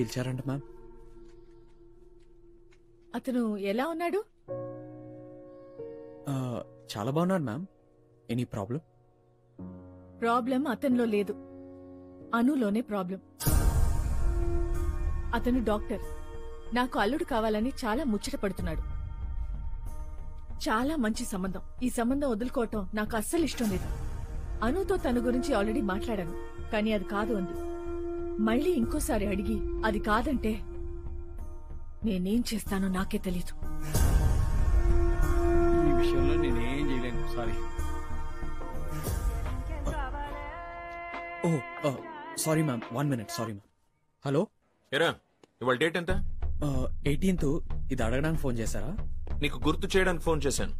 పిలిచారంట ma'am. అతను ఎలా ఉన్నాడు? చాలా బాగున్నాడు మ్యామ్. Any problem? ప్రాబ్లం అతనిలో లేదు, అనులోనే ప్రాబ్లం. అతను డాక్టర్. నాకు అల్లుడు కావాలని చాలా ముచ్చట పడుతున్నాడు. చాలా మంచి సంబంధం. ఈ సంబంధం వదులుకోవటం నాకు అస్సలు ఇష్టం లేదు. అనుతో తన గురించి ఆల్రెడీ మాట్లాడాను, కానీ అది కాదు అంది. మళ్ళీ ఇంకోసారి అడిగి అది కాదంటే నేనేం చేస్తానో నాకే తెలీదు. ఈ విషయంలో నేనేం చేయలేను, sorry. Oh sorry ma'am, 1 minute. Sorry ma'am. Hello, ఎరా ఇవాళ డేట్ ఎంత? 18th. ఇది అడగడానికి ఫోన్ చేశారా? నీకు గుర్తు చేయడానికి ఫోన్ చేశాను.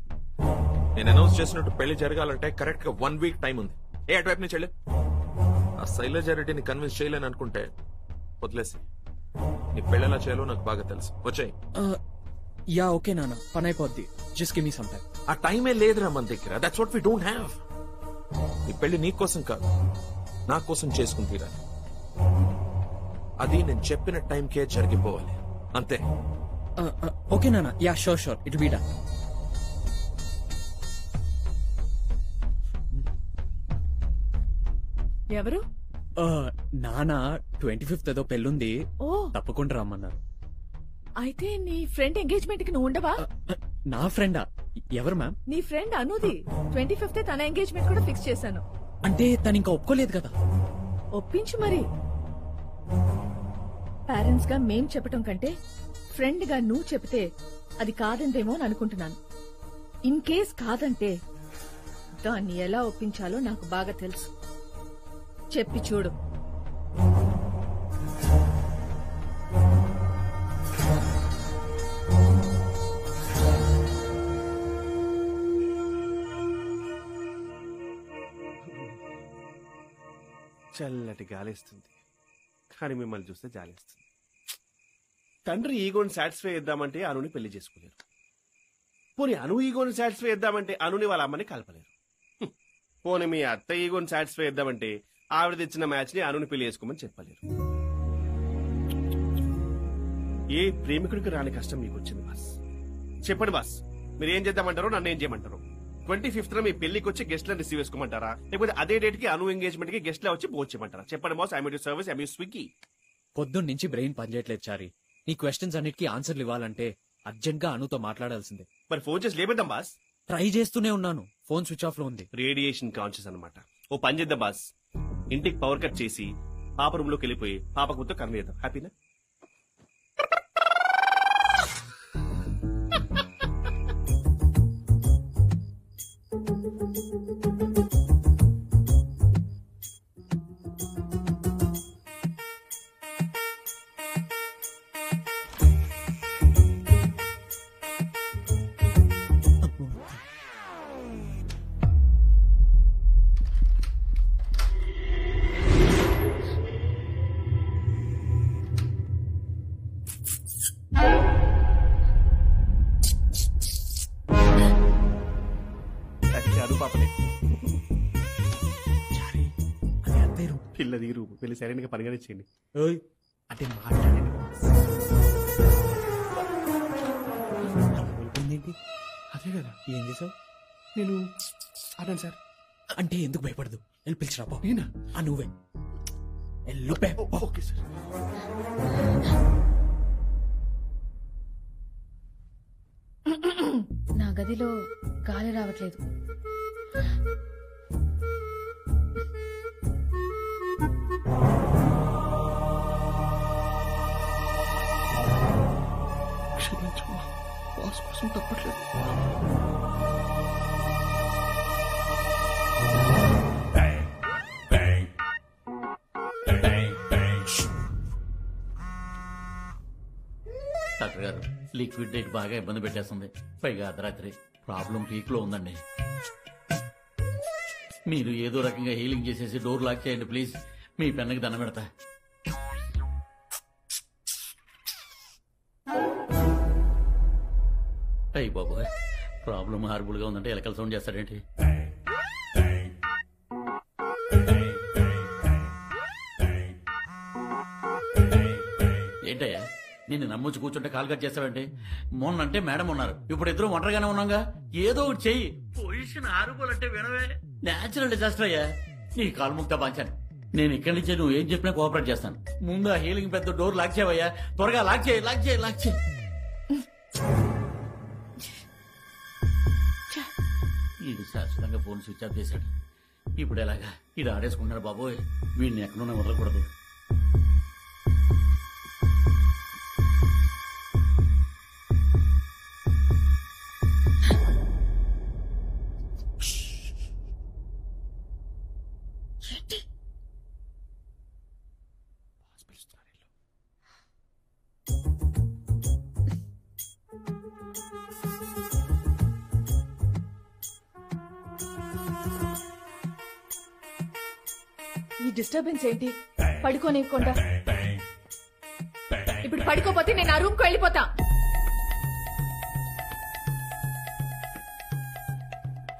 నేను అనౌన్స్ చేసినట్టు పెళ్లి జరగాలంటే కరెక్ట్ గా 1 week టైం ఉంది. అటువైపు నుంచి వెళ్ళి ఆ శైలజారెడ్డిని కన్విన్స్ చేయలేని అనుకుంటే వదిలేసి. నీ పెళ్లి ఎలా చేయాలో నాకు బాగా తెలుసు. వచ్చాయి. యా ఓకే నాన్న, పని అయిపోద్ది. Just give me some time. ఆ టైమే లేదురా మన దగ్గర. That's what we don't have. నీ పెళ్లి నీ కోసం కాదు, నా కోసం చేసుకుని తీరాలి. అది నేను చెప్పిన టైంకే జరిగిపోవాలి, అంతే. ఓకే నాన్న, yeah sure sure, it be done. ఎవరు? నాన్న 25th ఏదో పెళ్ళుంది, ఓ, తప్పకుండా రమ్మన్నారు. అయితే నీ ఫ్రెండ్ ఎంగేజ్మెంట్ కి నువ్వు ఉండవా? నా ఫ్రెండా? ఎవరు మ్యామ్? నీ ఫ్రెండ్ అనుది 25th తన ఎంగేజ్మెంట్ కూడా ఫిక్స్ చేశాను. అంటే తను ఇంకా ఒప్పుకోలేదు కదా? ఒప్పించు మరి. పేరెంట్స్ గా మేం చెప్పటం కంటే ఫ్రెండ్ గా నువ్వు చెప్తే అది కాదందేమో అని అనుకుంటున్నాను. ఇన్ కేస్ కాదంటే దాన్ని ఎలా ఒప్పించాలో నాకు బాగా తెలుసు. చెప్పి చూడు. చల్లటి గాలిస్తుంది, కానీ మిమ్మల్ని చూస్తే జాలిస్తుంది. తండ్రి ఈగోని సాటిస్ఫై చేద్దామంటే అనుని పెళ్లి చేసుకోలేరు. పోనీ అను ఈగోని సాటిస్ఫై చేద్దామంటే అనుని వాళ్ళ అమ్మని కలపలేరు. పోనీ మీ అత్త ఈగోని సాటిస్ఫై చేద్దామంటే ఆవిడ తెచ్చిన మ్యాచ్ ని అనుని పెళ్లి చేసుకోమని చెప్పలేరు. ఏ ప్రేమికుడికి రాని కష్టం మీకు వచ్చింది బాస్. చెప్పండి బాస్, మీరు ఏం చేద్దామంటారో, నన్ను ఏం చేయమంటారు? 25th మీ పెళ్లికి వచ్చి గెస్ట్లను రిసీవ్ చేసుకోమంటారా, లేకపోతే అదే డేట్ కి అను ఎంగేజ్మెంట్ కి గెస్ట్ లా వచ్చి భోజమంటారా? చెప్పండి boss. I mean service, I mean Swiggy. పొద్దున్న నుంచి బ్రెయిన్ పనిచేయట్లేదు చారి. నీ క్వశ్చన్స్ అన్నిటికీ ఆన్సర్లు ఇవ్వాలంటే అర్జెంట్ గా అనుతో మాట్లాడాల్సిందే. మరి ఫోన్ చేసి లేపేద్దాం బాస్. ట్రై చేస్తూనే ఉన్నాను, ఫోన్ స్విచ్ ఆఫ్ లో ఉంది. రేడియేషన్ కాన్షియస్ అన్నమాట. ఓ పని చేద్దాం బాస్, ఇంటికి పవర్ కట్ చేసి పాప రూమ్ లోకి వెళ్ళిపోయి పాపకు మొత్తం కన్వే చేద్దాం. హ్యాపీనా? పిల్లది రూమ్ వెళ్ళి సరైన పరిగణించండి. అంటే మాట్లాడండి. అదే కదా, ఏం చేసావు? నేను అన్నాను సార్. అంటే ఎందుకు భయపడదు? వెళ్ళి పిలిచిరా. నేనా? నువ్వే ఎల్లు. Okay sir. నా గదిలో గాలి రావట్లేదు. బాస్ కోసం తప్పట్లేదు. డాక్టర్ గారు, లిక్విడ్ డేట్ బాగా ఇబ్బంది పెట్టేస్తుంది. పైగా అర్ధరాత్రి. ప్రాబ్లం పీక్ లో ఉందండి. మీరు ఏదో రకంగా హీలింగ్ చేసేసి డోర్ లాక్ చేయండి ప్లీజ్. మీ పెన్నకి దండం పెడతా. అయ్యి బాబు, ప్రాబ్లం హార్బుల్ గా ఉందంటే ఎలకల సౌండ్ చేస్తాడేంటి? నిన్ను నమ్ముచ్చి కూర్చుంటే కాల్ కట్ చేస్తావంటే మొన్నంటే మేడం ఉన్నారు, ఇప్పుడు ఇద్దరు ఒంటరిగానే ఉన్నాగా. ఏదో ఒకటి చెయ్యి. పొజిషన్ ఆరుకోవాలంటే వినవే. నేచురల్ డిజాస్టర్ అయ్యా. నీ కాలు ముక్త బాంచాను. నేను ఇక్కడి నుంచే నువ్వు ఏం చెప్పినా కోఆపరేట్ చేస్తాను. ముందు ఆ హీలింగ్ పెద్ద డోర్ లాక్ చేయవయ్యా. త్వరగా లాక్ చేయి, లాక్ చేయి, లాక్ చేయి. వీడు శాశ్వతంగా ఫోన్ స్విచ్ ఆఫ్ చేశాడు. ఇప్పుడు ఎలాగా? ఇది ఆడేసుకుంటున్నాడు బాబోయ్. వీడిని ఎక్కడున్నా వదలకూడదు. ఈ డిస్టర్బెన్స్ ఏంటి? పడుకోనివ్వకుండా. ఇప్పుడు పడుకోపోతే నేను ఆ రూమ్ కు వెళ్ళిపోతా.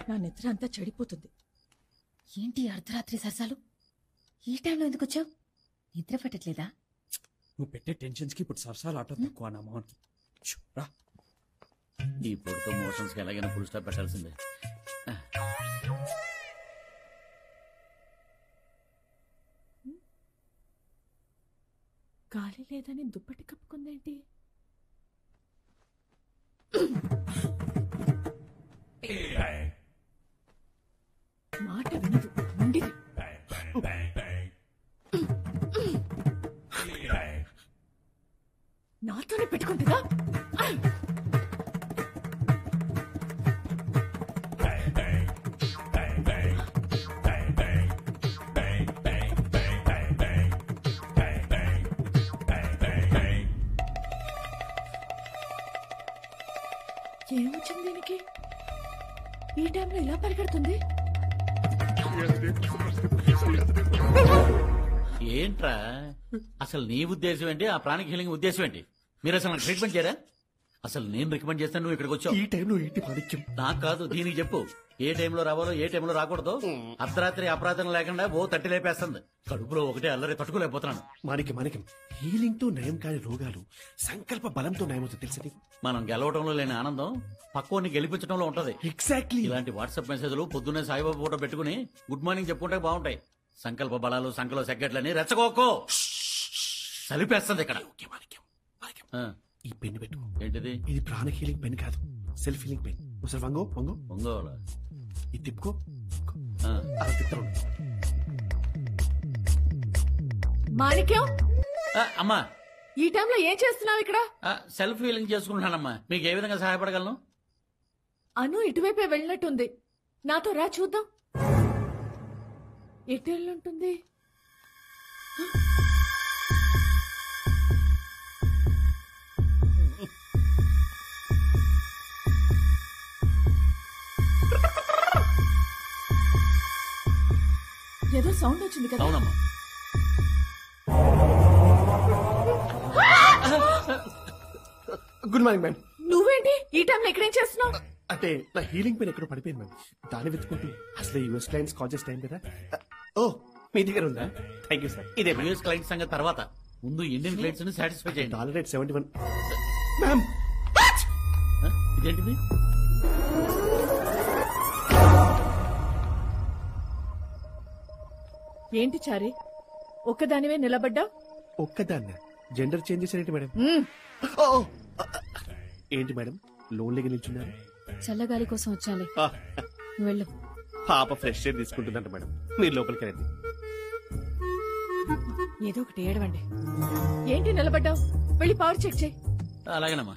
నా నిద్ర అంతా చెడిపోతుంది. ఏంటి అర్ధరాత్రి సరసాలు? ఈ టైంలో ఎందుకు వచ్చావు? నిద్ర పట్టట్లేదా? నువ్వు పెట్టే టెన్షన్స్ కి ఇప్పుడు సరసాలు ఆటో తక్కువ నా మోహన్కి. రా. ఈ పొడుతో మోషన్స్ కి ఎలాగైనా ఫుల్ స్టాప్ పెట్టాల్సిందే. గాలి లేదని దుప్పటి కప్పుకుందేంటి? మాట వినదు, ఉండిది. నాతోనే పెట్టుకుంటుందా? ఏమొచ్చింది దీనికి? ఈ టైంలో ఇలా పరిగెడుతుంది. ఏంట్రా అసలు నీ ఉద్దేశం ఏంటి? ఆ ప్రాణిక్ హీలింగ్ ఉద్దేశం ఏంటి? మీరు అసలు నాకు ట్రీట్మెంట్ చేయరా? అసలు నేను రికమెండ్ చేస్తాను, నువ్వు ఇక్కడికి వచ్చావు. ఈ టైంలో ఏంటి మాణిక్యం? నాకు కాదు, దీనికి చెప్పు. ఏ టైంలో రావాలో ఏ టైంలో రాకూడదు. అర్ధరాత్రి అపరాధం లేకుండా ఓ తట్టి లేపేస్తుంది. కడుపులో ఒకటే అల్లరి తట్టుకోలేకపోతున్నాను. మాణిక్యం హీలింగ్ తో నయం కాని రోగాలు సంకల్ప బలంతో నయమవుతుంది తెలుసా నీకు? మనం గెలవడంలో లేని ఆనందం పక్కోని గెలిపించడంలో ఉంటది. ఎగ్జాక్ట్లీ. ఇలాంటి వాట్సాప్ మెసేజ్లు పొద్దున్నే సాయిబాబా ఫోటో పెట్టుకుని గుడ్ మార్నింగ్ చెప్పుకుంటే బాగుంటాయి. సంకల్ప బలాలు సంకలో సెగ్గట్లని రెచ్చగోకో. సలిపేస్తుంది ఇక్కడ. ఆ, ఈ పెన్ పెట్టు. ఏంటిది? ఇది ప్రాణ హీలింగ్ పెన్ కాదు, సెల్ఫ్ హీలింగ్ పెన్. ఒకసారి వంగో వంగో. ఒంగోలు. ఇది తిప్పుకో. ఆ. అలా తిప్పుతాడు. మాణిక్యం, అమ్మా, ఈ టైంలో ఏం చేస్తున్నావు ఇక్కడ? సెల్ఫ్ హీలింగ్ చేసుకుంటున్నానమ్మా. మీకు ఏ విధంగా సహాయపడగలను? అను ఇటువైపే వెళ్ళినట్టుంది. నాతో రా చూద్దాం. ఎటు వెళ్ళుంటుంది? ఏదో సౌండ్ వచ్చింది కదా. అవునమ్మా. Good morning ma'am. నువ్వేంటి ఈ టైంలో ఇక్కడేం చేస్తున్నావు? అంటే నా హీలింగ్ పెన్ ఎక్కడో పడిపోయింది మ్యామ్. దాన్ని వెతుకుంటూ అసలు యూఎస్ క్లయింట్స్ కాల్ చేసి టైం కదా. ఓ మీ దగ్గర ఉందా? Thank you sir. ఇదే యూఎస్ క్లయింట్ సంగతి తర్వాత, ముందు ఇండియన్ క్లయింట్స్ ని సాటిస్ఫై చేయండి. $71 మ్యామ్. ఇదేంటిది? ఏంటి చారి, ఒక్కదానివే నిలబడ్డా? ఒక్కదాన్న జెండర్ చేంజ్ చేశారేంటి మేడం? ఓ, ఏంటి మేడం లోన్లీగా నిల్చున్నారు? చల్లగాలి కోసం వచ్చాలే. ఆ, నువ్వు వెళ్ళు. పాప ఫ్రెష్ ఎయిర్ తీసుకుంటుందంట మేడం. మీరు లోపలికి రండి. ఏదో ఒకటి ఏడవండి. ఏంటి నిలబడ్డావు? వెళ్ళి పవర్ చెక్ చేయి. అలాగేనమ్మా.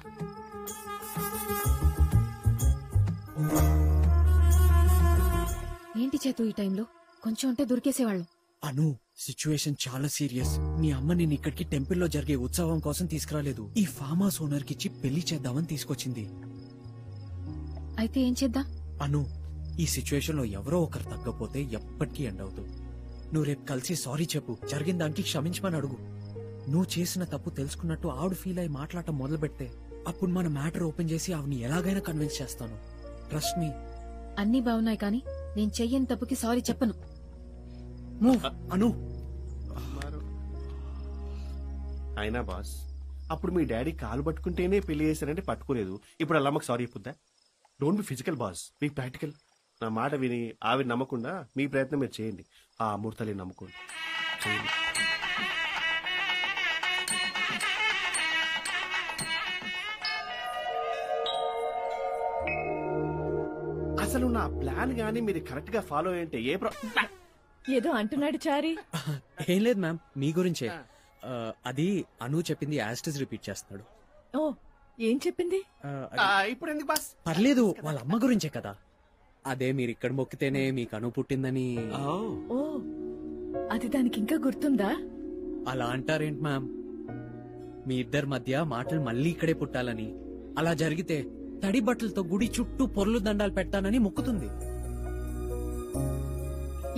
ఏంటి చేతు ఈ టైంలో? కొంచెం ఉంటే దొరికేసేవాళ్ళం. అను, సిచ్యువేషన్ చాలా సీరియస్. మీ అమ్మ నేను ఇక్కడికి టెంపుల్లో జరిగే ఉత్సవం కోసం తీసుకురాలేదు. ఈ ఫామ్ హౌస్ ఓనర్ కి పెళ్లి చేద్దామని తీసుకొచ్చింది. అయితే ఏం చేద్దాం? అను, ఈ సిచ్యువేషన్ లో ఎవరో ఒకరు తగ్గపోతే ఎప్పటికీ ఎండ్ అవుతుంది. నువ్వు రేపు కలిసి సారీ చెప్పు, జరిగిన దానికి క్షమించమని అడుగు. నువ్వు చేసిన తప్పు తెలుసుకున్నట్టు ఆవిడ ఫీల్ అయి మాట్లాడటం మొదలు పెడితే అప్పుడు మన మ్యాటర్ ఓపెన్ చేసి ఆవిని ఎలాగైనా కన్విన్స్ చేస్తాను. Trust me. అన్నీ బాగున్నాయి కానీ నేను చెయ్యని తప్పుకి సారీ చెప్పను. మూవ్. అను, అయినా బాస్, అప్పుడు మీ డాడీ కాలు పట్టుకుంటేనే పెళ్లి చేశారంటే పట్టుకోలేదు. ఇప్పుడు వాళ్ళ అమ్మకి సారీ చెప్పుద్దా? Don't be physical boss, be practical. నా మాట విని ఆవిడ నమ్మకుండా మీ ప్రయత్నం మీరు చేయండి. ఆ అమూర్తని నమ్ముకోండి, చేయండి. అసలు నా ప్లాన్ గానీ మీరు కరెక్ట్ గా ఫాలో అయ్యంటే ఏదో అంటున్నాడు చారి. ఏం లేదు మ్యామ్, మీ గురించే. అది అను చెప్పింది యాస్టిస్ రిపీట్ చేస్తున్నాడు. ఓ ఏం చెప్పింది? ఇప్పుడు ఎందుకు బాస్? పర్లేదు, వాళ్ళ అమ్మ గురించే కదా. అదే మీరు ఇక్కడ మొక్కితేనే మీకు అను పుట్టిందని. ఓ అది దానికి ఇంకా గుర్తుందా? అలా అంటారేంటి మ్యామ్? మీ ఇద్దరి మధ్య మాటలు మళ్ళీ ఇక్కడే పుట్టాలని, అలా జరిగితే తడి బట్టలతో గుడి చుట్టూ పొర్లు దండాలు పెట్టానని మొక్కుతుంది.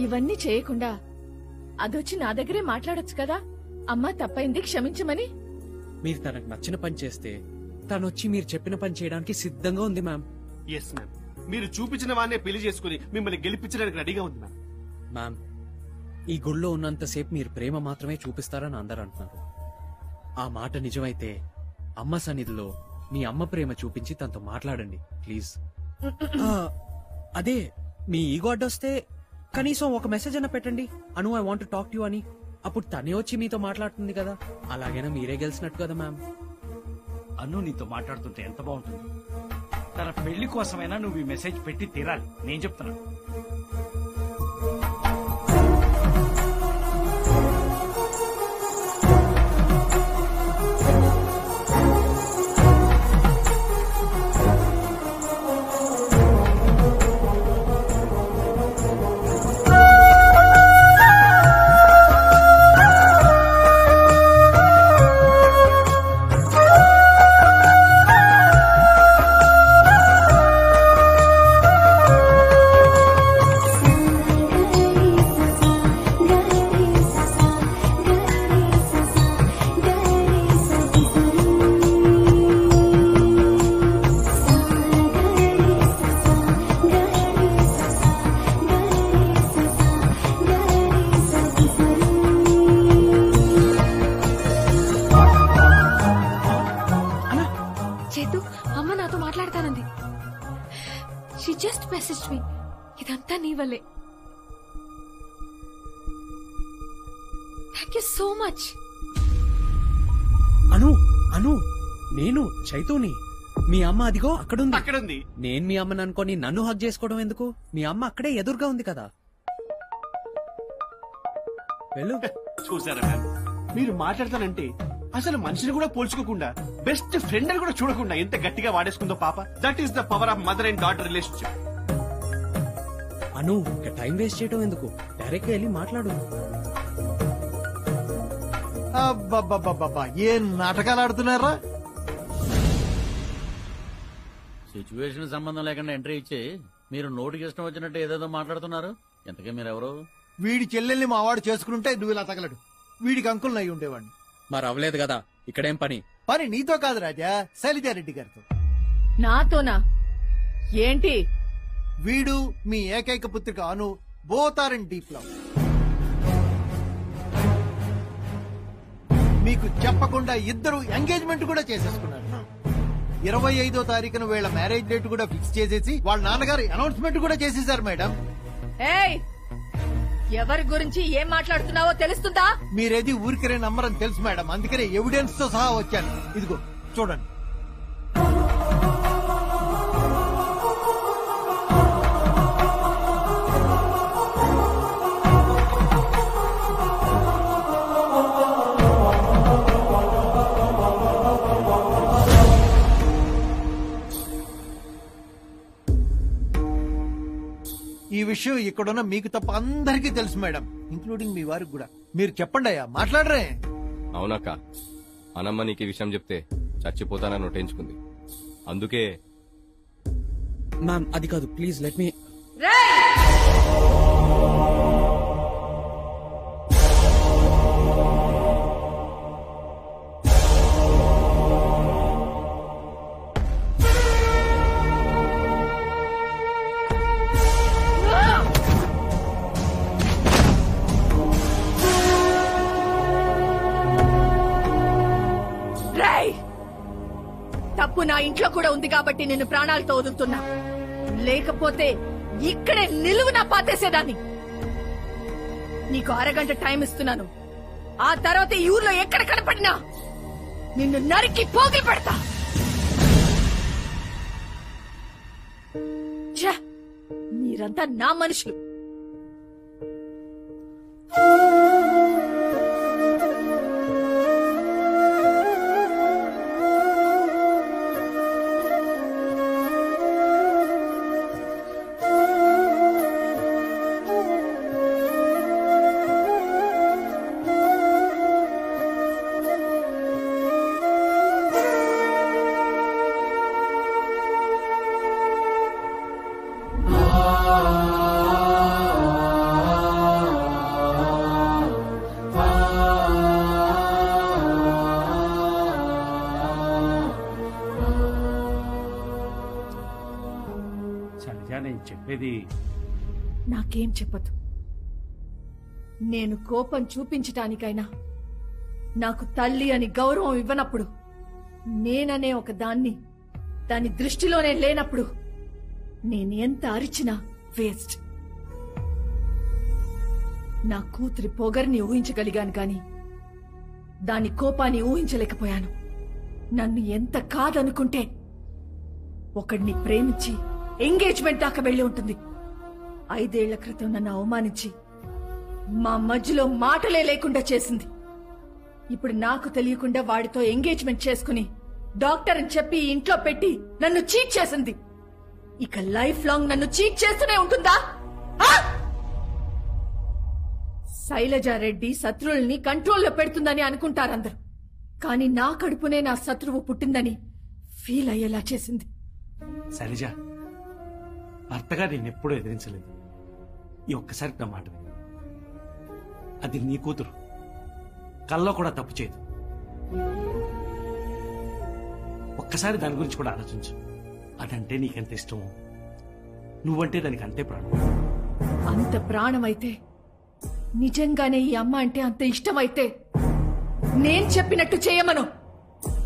ఇవన్నీ చేయకుండా అదొచ్చి నా దగ్గరే మాట్లాడొచ్చు కదా, అమ్మా తప్పైంది క్షమించమని. మీరు తనకు నచ్చిన పని చేస్తే తనొచ్చి మీరు చెప్పిన పని చేయడానికి సిద్ధంగా ఉంది మ్యామ్. ఎస్ మ్యామ్, మీరు చూపించిన వాడినే పెళ్లి చేసుకుని మిమ్మల్ని గెలిపించడానికి రెడీగా ఉంది మ్యామ్. మ్యామ్, ఈ గుళ్ళో ఉన్నంతసేపు మీరు ప్రేమ మాత్రమే చూపిస్తారని అందరూ అంటున్నారు. ఆ మాట నిజమైతే అమ్మ సన్నిధిలో మీ అమ్మ ప్రేమ చూపించి తనతో మాట్లాడండి ప్లీజ్. అదే మీ ఈగో అడ్డొస్తే కనీసం ఒక మెసేజ్ అన్న పెట్టండి, Anu I want talk to you అని. అప్పుడు తనే వచ్చి మీతో మాట్లాడుతుంది కదా, అలాగైనా మీరే గెలిచినట్టు కదా మ్యామ్. అను నీతో మాట్లాడుతుంటే ఎంత బాగుంటుంది. తన పెళ్లి కోసమైనా నువ్వు ఈ మెసేజ్ పెట్టి తీరాలి, నేను చెప్తున్నా. చేతు అమ్మ నాతో మాట్లాడతానంది. She just message me. ఇదంతా నీ వల్లే. Thank you so much. Anu Anu నేను చైతూని. మీ అమ్మ అదిగో అక్కడుంది. అక్కడుంది. నేను మీ అమ్మని అనుకోని నన్ను హగ్ చేసుకోవడం ఎందుకు? మీ అమ్మ అక్కడే ఎదురుగా ఉంది కదా. వెళ్ళు. చూసారా మ్యామ్, మీరు మాట్లాడతానంటే అసలు మనిషిని కూడా పోల్చుకోకుండా బెస్ట్ ఫ్రెండ్ అని కూడా చూడకుండా ఎంత గట్టిగా వాడేసుకుందో పాప. That is the power of mother and daughter relationship. Anu ఇక టైం వేస్ట్ చేయడం ఎందుకు, డైరెక్ట్ గా వెళ్ళి మాట్లాడు. అబ్బబ్బబ్బబ్బా, ఏం నాటకాలు ఆడుతున్నారా? సిచ్యువేషన్ సంబంధం లేకుండా ఎంట్రీ ఇచ్చి మీరు నోటికి ఇష్టం వచ్చినట్టు ఏదేదో మాట్లాడుతున్నారు. ఎంతకీ మీరెవరు? వీడి చెల్లెల్ని మావాడు చేసుకుంటే నువ్వు ఇలా తగలడు. వీడికి అంకుల్ అయి ఉండేవాడిని. మరి అవ్వలేదు కదా, ఇక్కడేం పని? పని నీతో కాదు రాజా, శైలజారెడ్డి గారితో. నాతోనా? ఏంటి? వీడు మీ ఏకైక పుత్రిక Anu both are in deep love. మీకు చెప్పకుండా ఇద్దరు ఎంగేజ్మెంట్ కూడా చేసేసుకున్నారు. 25వ తారీఖున వీళ్ళ మ్యారేజ్ డేట్ కూడా ఫిక్స్ చేసేసి వాళ్ళ నాన్నగారు అనౌన్స్మెంట్ కూడా చేసేసారు మేడం. ఏయ్, ఎవరి గురించి ఏం మాట్లాడుతున్నావో తెలుస్తుందా? మీరేది ఊరికరే నమ్మరని తెలుసు మేడం, అందుకనే ఎవిడెన్స్ తో సహా వచ్చాను. ఇదిగో చూడండి. ఈ విషయం ఇక్కడున్న మీకు తప్ప అందరికీ తెలుసు మేడం, ఇంక్లూడింగ్ మీ వారికి కూడా. మీరు చెప్పండి అయ్యా, మాట్లాడరే. అవునక్క, అనమ్మ నీకు ఈ విషయం చెప్తే చచ్చిపోతానని నొట్టించుకుంది. అందుకే. మ్యామ్ అది కాదు, ప్లీజ్ లెట్ మీ. రేయ్, నా ఇంట్లో కూడా ఉంది కాబట్టి నిన్ను ప్రాణాలతో వదులుతున్నా. లేకపోతే ఇక్కడే నిలువునా పాతేసేదాన్ని. నీకు అరగంట టైం ఇస్తున్నాను. ఆ తర్వాత ఈ ఊర్లో ఎక్కడ కనపడినా నిన్ను నరికి పోగి పెడతా. ఛ! మీరంతా నా మనుషులు. శైలజ, నేను చెప్పేది నాకేం చెప్పదు. నేను కోపం చూపించటానికైనా నాకు తల్లి అని గౌరవం ఇవ్వనప్పుడు, నేననే ఒక దాన్ని దాని దృష్టిలోనే లేనప్పుడు నేనెంత అరిచినా వేస్ట్. నా కూతురి పొగర్ని ఊహించగలిగాను గాని దాని కోపాన్ని ఊహించలేకపోయాను. నన్ను ఎంత కాదనుకుంటే ఒకడిని ప్రేమించి ఎంగేజ్మెంట్ దాకా వెళ్లి ఉంటుంది. 5 ఏళ్ల క్రితం నన్ను అవమానించి మా మధ్యలో మాటలే లేకుండా చేసింది. ఇప్పుడు నాకు తెలియకుండా వాడితో ఎంగేజ్మెంట్ చేసుకుని డాక్టర్ అని చెప్పి ఇంట్లో పెట్టి నన్ను చీట్ చేసింది. ఇక లైఫ్ లాంగ్ నన్ను చీట్ చేస్తూనే ఉంటుందా? శైలజారెడ్డి శత్రువుల్ని కంట్రోల్లో పెడుతుందని అనుకుంటారందరూ. కానీ నా కడుపునే నా శత్రువు పుట్టిందని ఫీల్ అయ్యేలా చేసింది. శైలజ, భర్తగా నేనెప్పుడూ ఎదిరించలేదు. ఈ ఒక్కసారి నా మాట విను. అది నీ కూతురు, కల్లో కూడా తప్పు చేయదు. ఒక్కసారి దాని గురించి కూడా ఆలోచించు. అదంటే నీకెంత ఇష్టమో, నువ్వంటే దానికి అంతే ప్రాణం. అంత ప్రాణమైతే, నిజంగానే ఈ అమ్మ అంటే అంత ఇష్టమైతే నేను చెప్పినట్టు చేయమను.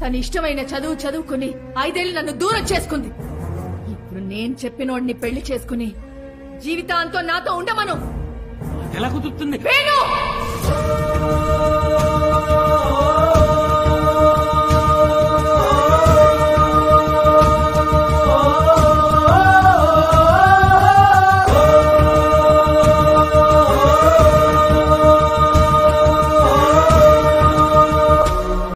తన ఇష్టమైన చదువు చదువుకుని 5 ఏళ్లు నన్ను దూరం చేసుకుంది. ఇప్పుడు నేను చెప్పినోడిని పెళ్లి చేసుకుని జీవితాంతో నాతో ఉండమను. ఎలా కుదురుతుంది? వేణు!